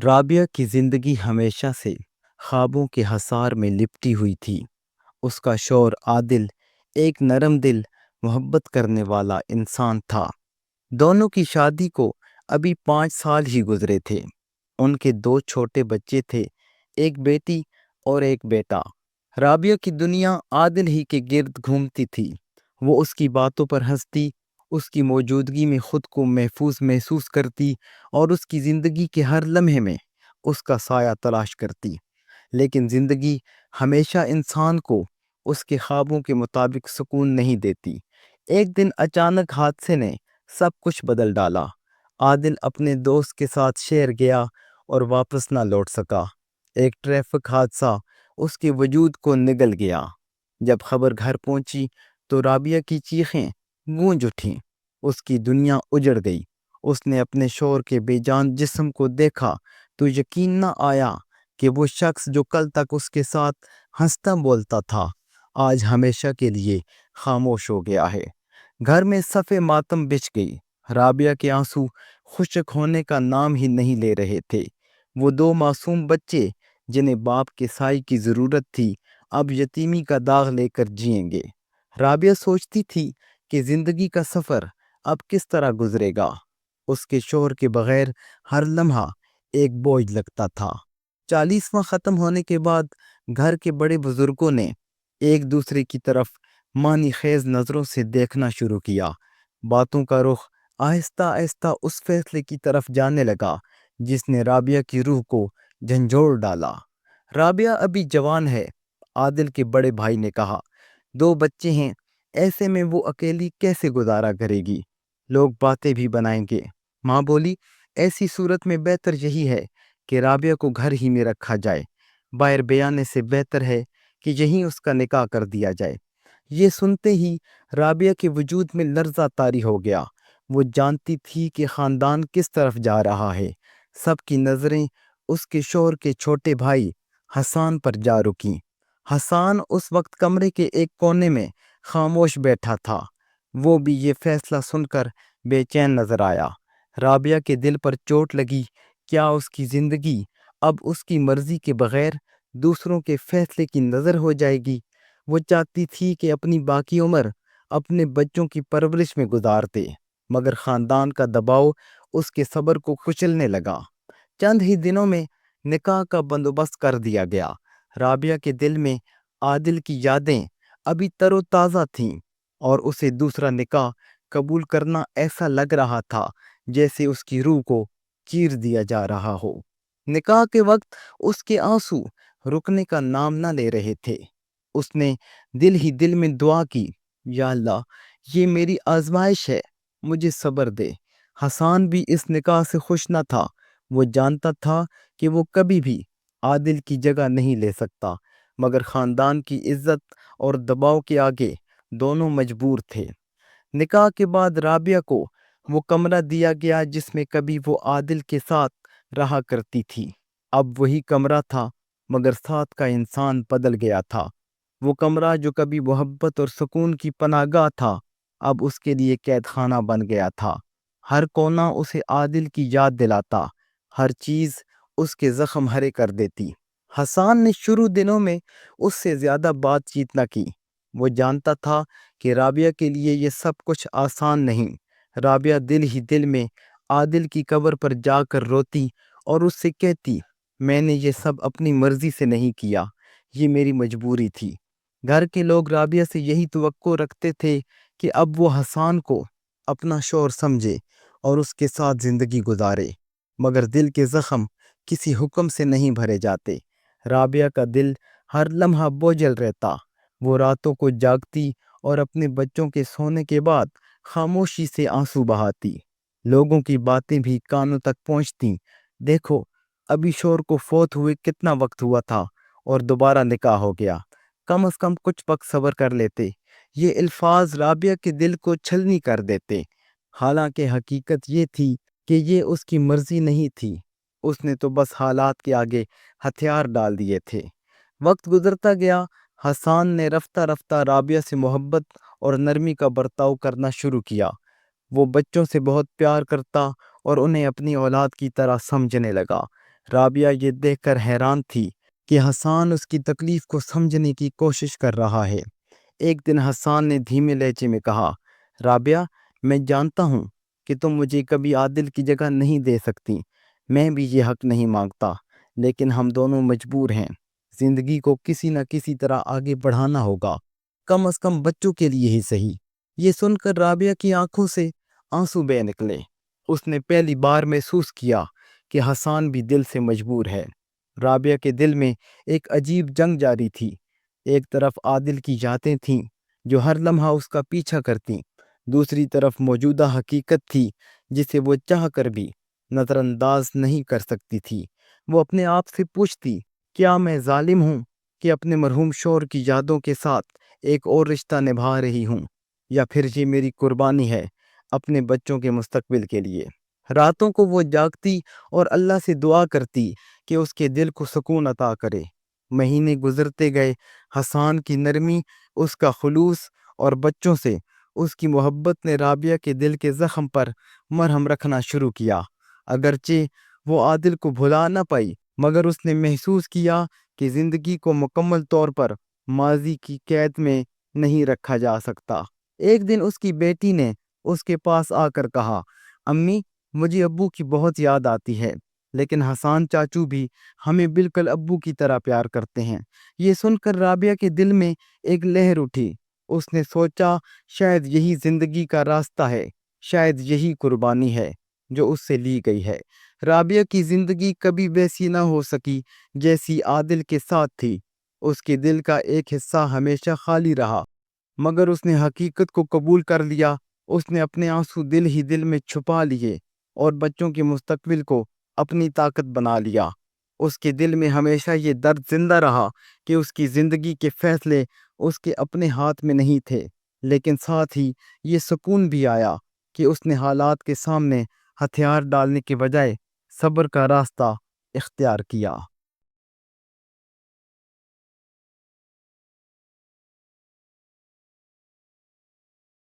رابعہ کی زندگی ہمیشہ سے خوابوں کے حصار میں لپٹی ہوئی تھی۔ اس کا شوہر عادل ایک نرم دل، محبت کرنے والا انسان تھا۔ دونوں کی شادی کو ابھی 5 سال ہی گزرے تھے۔ ان کے 2 چھوٹے بچے تھے، ایک بیٹی اور ایک بیٹا۔ رابعہ کی دنیا عادل ہی کے گرد گھومتی تھی۔ وہ اس کی باتوں پر ہنستی، اس کی موجودگی میں خود کو محفوظ محسوس کرتی اور اس کی زندگی کے ہر لمحے میں اس کا سایہ تلاش کرتی۔ لیکن زندگی ہمیشہ انسان کو اس کے خوابوں کے مطابق سکون نہیں دیتی۔ ایک دن اچانک حادثے نے سب کچھ بدل ڈالا۔ عادل اپنے دوست کے ساتھ شہر گیا اور واپس نہ لوٹ سکا۔ ایک ٹریفک حادثہ اس کے وجود کو نگل گیا۔ جب خبر گھر پہنچی تو رابعہ کی چیخیں گونج اٹھیں۔ اس کی دنیا اجڑ گئی۔ اس نے اپنے شوہر کے بے جان جسم کو دیکھا تو یقین نہ آیا کہ وہ شخص جو کل تک اس کے ساتھ ہنستا بولتا تھا، آج ہمیشہ کے لیے خاموش ہو گیا ہے۔ گھر میں صفے ماتم بچھ گئی۔ رابعہ کے آنسو خشک ہونے کا نام ہی نہیں لے رہے تھے۔ وہ 2 معصوم بچے جنہیں باپ کے سائے کی ضرورت تھی، اب یتیمی کا داغ لے کر جئیں گے۔ رابعہ سوچتی تھی کہ زندگی کا سفر اب کس طرح گزرے گا۔ اس کے شوہر کے بغیر ہر لمحہ ایک بوجھ لگتا تھا۔ 40واں ختم ہونے کے بعد گھر کے بڑے بزرگوں نے ایک دوسرے کی طرف معنی خیز نظروں سے دیکھنا شروع کیا۔ باتوں کا رخ آہستہ آہستہ اس فیصلے کی طرف جانے لگا جس نے رابعہ کی روح کو جھنجھوڑ ڈالا۔ رابعہ ابھی جوان ہے، عادل کے بڑے بھائی نے کہا۔ 2 بچے ہیں، ایسے میں وہ اکیلی کیسے گزارا کرے گی؟ لوگ باتیں بھی بنائیں گے۔ ماں بولی، ایسی صورت میں بہتر یہی ہے کہ رابعہ کو گھر ہی میں رکھا جائے۔ باہر بیانے سے بہتر ہے کہ یہیں اس کا نکاح کر دیا جائے۔ یہ سنتے ہی رابعہ کے وجود میں لرزہ طاری ہو گیا۔ وہ جانتی تھی کہ خاندان کس طرف جا رہا ہے۔ سب کی نظریں اس کے شوہر کے چھوٹے بھائی حسان پر جا رکیں۔ حسان اس وقت کمرے کے ایک کونے میں خاموش بیٹھا تھا۔ وہ بھی یہ فیصلہ سن کر بے چین نظر آیا۔ رابعہ کے دل پر چوٹ لگی۔ کیا اس کی زندگی اب اس کی مرضی کے بغیر دوسروں کے فیصلے کی نظر ہو جائے گی؟ وہ چاہتی تھی کہ اپنی باقی عمر اپنے بچوں کی پرورش میں گزار دے، مگر خاندان کا دباؤ اس کے صبر کو کچلنے لگا۔ چند ہی دنوں میں نکاح کا بندوبست کر دیا گیا۔ رابعہ کے دل میں عادل کی یادیں ابھی تر و تازہ تھیں اور اسے دوسرا نکاح قبول کرنا ایسا لگ رہا تھا جیسے اس کی روح کو چیر دیا جا رہا ہو۔ نکاح کے وقت اس کے آنسو رکنے کا نام نہ لے رہے تھے۔ اس نے دل ہی دل میں دعا کی، یا اللہ، یہ میری آزمائش ہے، مجھے صبر دے۔ حسان بھی اس نکاح سے خوش نہ تھا۔ وہ جانتا تھا کہ وہ کبھی بھی عادل کی جگہ نہیں لے سکتا، مگر خاندان کی عزت اور دباؤ کے آگے دونوں مجبور تھے۔ نکاح کے بعد رابعہ کو وہ کمرہ دیا گیا جس میں کبھی وہ عادل کے ساتھ رہا کرتی تھی۔ اب وہی کمرہ تھا، مگر ساتھ کا انسان بدل گیا تھا۔ وہ کمرہ جو کبھی محبت اور سکون کی پناہ گاہ تھا، اب اس کے لیے قید خانہ بن گیا تھا۔ ہر کونا اسے عادل کی یاد دلاتا، ہر چیز اس کے زخم ہرے کر دیتی۔ حسان نے شروع دنوں میں اس سے زیادہ بات چیت نہ کی۔ وہ جانتا تھا کہ رابعہ کے لیے یہ سب کچھ آسان نہیں۔ رابعہ دل ہی دل میں عادل کی قبر پر جا کر روتی اور اس سے کہتی، میں نے یہ سب اپنی مرضی سے نہیں کیا، یہ میری مجبوری تھی۔ گھر کے لوگ رابعہ سے یہی توقع رکھتے تھے کہ اب وہ حسان کو اپنا شوہر سمجھے اور اس کے ساتھ زندگی گزارے، مگر دل کے زخم کسی حکم سے نہیں بھرے جاتے۔ رابعہ کا دل ہر لمحہ بوجھل رہتا۔ وہ راتوں کو جاگتی اور اپنے بچوں کے سونے کے بعد خاموشی سے آنسو بہاتی۔ لوگوں کی باتیں بھی کانوں تک پہنچتیں، دیکھو ابھی شوہر کو فوت ہوئے کتنا وقت ہوا تھا اور دوبارہ نکاح ہو گیا، کم از کم کچھ وقت صبر کر لیتے۔ یہ الفاظ رابعہ کے دل کو چھلنی کر دیتے، حالانکہ حقیقت یہ تھی کہ یہ اس کی مرضی نہیں تھی۔ اس نے تو بس حالات کے آگے ہتھیار ڈال دیے تھے۔ وقت گزرتا گیا۔ حسان نے رفتہ رفتہ رابعہ سے محبت اور نرمی کا برتاؤ کرنا شروع کیا۔ وہ بچوں سے بہت پیار کرتا اور انہیں اپنی اولاد کی طرح سمجھنے لگا۔ رابعہ یہ دیکھ کر حیران تھی کہ حسان اس کی تکلیف کو سمجھنے کی کوشش کر رہا ہے۔ ایک دن حسان نے دھیمے لہجے میں کہا، رابعہ، میں جانتا ہوں کہ تم مجھے کبھی عادل کی جگہ نہیں دے سکتی، میں بھی یہ حق نہیں مانگتا، لیکن ہم دونوں مجبور ہیں۔ زندگی کو کسی نہ کسی طرح آگے بڑھانا ہوگا، کم از کم بچوں کے لیے ہی صحیح۔ یہ سن کر رابعہ کی آنکھوں سے آنسو بہہ نکلے۔ اس نے پہلی بار محسوس کیا کہ حسان بھی دل سے مجبور ہے۔ رابعہ کے دل میں ایک عجیب جنگ جاری تھی۔ ایک طرف عادل کی یادیں تھیں جو ہر لمحہ اس کا پیچھا کرتیں، دوسری طرف موجودہ حقیقت تھی جسے وہ چاہ کر بھی نظر انداز نہیں کر سکتی تھی۔ وہ اپنے آپ سے پوچھتی، کیا میں ظالم ہوں کہ اپنے مرحوم شوہر کی یادوں کے ساتھ ایک اور رشتہ نبھا رہی ہوں، یا پھر یہ میری قربانی ہے اپنے بچوں کے مستقبل کے لیے۔ راتوں کو وہ جاگتی اور اللہ سے دعا کرتی کہ اس کے دل کو سکون عطا کرے۔ مہینے گزرتے گئے، حسان کی نرمی، اس کا خلوص اور بچوں سے اس کی محبت نے رابعہ کے دل کے زخم پر مرہم رکھنا شروع کیا۔ اگرچہ وہ عادل کو بھلا نہ پائی، مگر اس نے محسوس کیا کہ زندگی کو مکمل طور پر ماضی کی قید میں نہیں رکھا جا سکتا۔ ایک دن اس کی بیٹی نے اس کے پاس آ کر کہا، امی، مجھے ابو کی بہت یاد آتی ہے، لیکن حسان چاچو بھی ہمیں بالکل ابو کی طرح پیار کرتے ہیں۔ یہ سن کر رابعہ کے دل میں ایک لہر اٹھی۔ اس نے سوچا، شاید یہی زندگی کا راستہ ہے، شاید یہی قربانی ہے جو اس سے لی گئی ہے۔ رابعہ کی زندگی کبھی ویسی نہ ہو سکی جیسی عادل کے ساتھ تھی۔ اس کے دل کا ایک حصہ ہمیشہ خالی رہا، مگر اس نے حقیقت کو قبول کر لیا۔ اس نے اپنے آنسو دل ہی دل میں چھپا لیے اور بچوں کے مستقبل کو اپنی طاقت بنا لیا۔ اس کے دل میں ہمیشہ یہ درد زندہ رہا کہ اس کی زندگی کے فیصلے اس کے اپنے ہاتھ میں نہیں تھے، لیکن ساتھ ہی یہ سکون بھی آیا کہ اس نے حالات کے سامنے ہتھیار ڈالنے کے بجائے صبر کا راستہ اختیار کیا۔